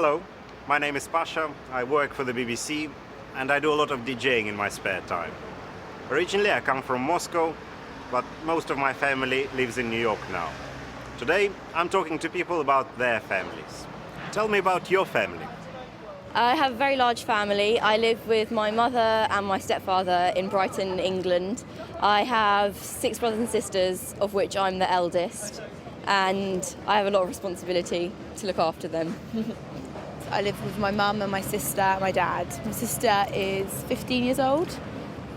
Hello, my name is Pasha, I work for the BBC and I do a lot of DJing in my spare time. Originally I come from Moscow, but most of my family lives in New York now. Today I'm talking to people about their families. Tell me about your family. I have a very large family. I live with my mother and my stepfather in Brighton, England. I have 6 brothers and sisters, of which I'm the eldest, and I have a lot of responsibility to look after them. I live with my mum and my sister and my dad. My sister is 15 years old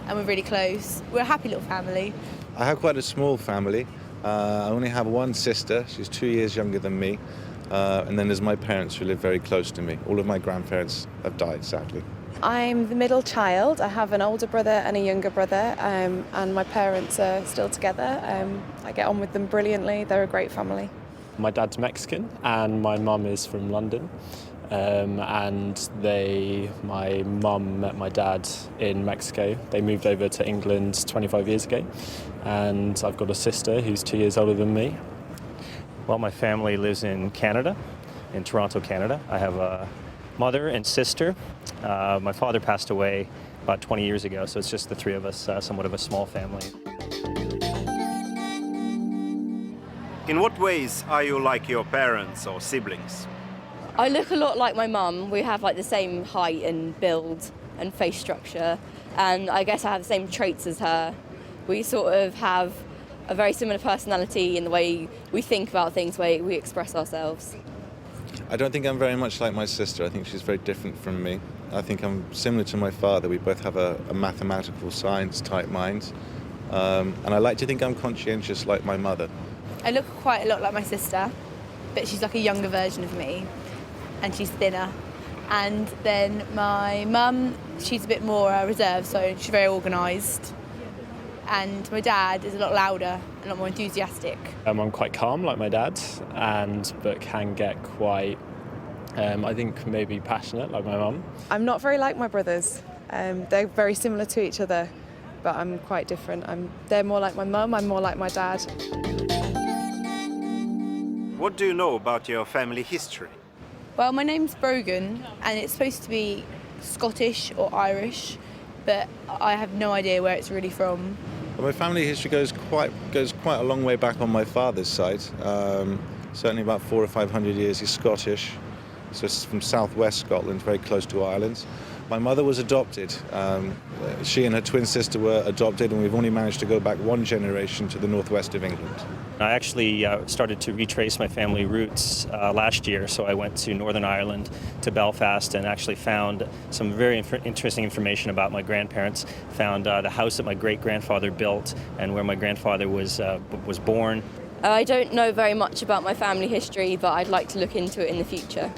and we're really close. We're a happy little family. I have quite a small family. I only have one sister. She's 2 years younger than me. And then there's my parents who live very close to me. All of my grandparents have died, sadly. I'm the middle child. I have an older brother and a younger brother, and my parents are still together. I get on with them brilliantly. They're a great family. My dad's Mexican and my mum is from London. My mum met my dad in Mexico. They moved over to England 25 years ago. And I've got a sister who's 2 years older than me. Well, my family lives in Canada, in Toronto, Canada. I have a mother and sister. My father passed away about 20 years ago, so it's just the three of us, somewhat of a small family. In what ways are you like your parents or siblings? I look a lot like my mum. We have like the same height and build and face structure, and I guess I have the same traits as her. We sort of have a very similar personality in the way we think about things, the way we express ourselves. I don't think I'm very much like my sister. I think she's very different from me. I think I'm similar to my father. We both have a mathematical science type mind. And I like to think I'm conscientious like my mother. I look quite a lot like my sister, but she's like a younger version of me and she's thinner. And then my mum, she's a bit more reserved, so she's very organised. And my dad is a lot louder, a lot more enthusiastic. I'm quite calm like my dad, but can get quite, I think maybe passionate like my mum. I'm not very like my brothers. They're very similar to each other, but I'm quite different. They're more like my mum, I'm more like my dad. What do you know about your family history? Well, my name's Brogan and it's supposed to be Scottish or Irish, but I have no idea where it's really from. Well, my family history goes quite a long way back on my father's side. Certainly about 400 or 500 years. He's Scottish, so it's from southwest Scotland, very close to Ireland. My mother was adopted. She and her twin sister were adopted, and we've only managed to go back one generation to the northwest of England. I actually started to retrace my family roots last year, so I went to Northern Ireland, to Belfast, and actually found some very interesting information about my grandparents. Found the house that my great-grandfather built and where my grandfather was born. I don't know very much about my family history, but I'd like to look into it in the future.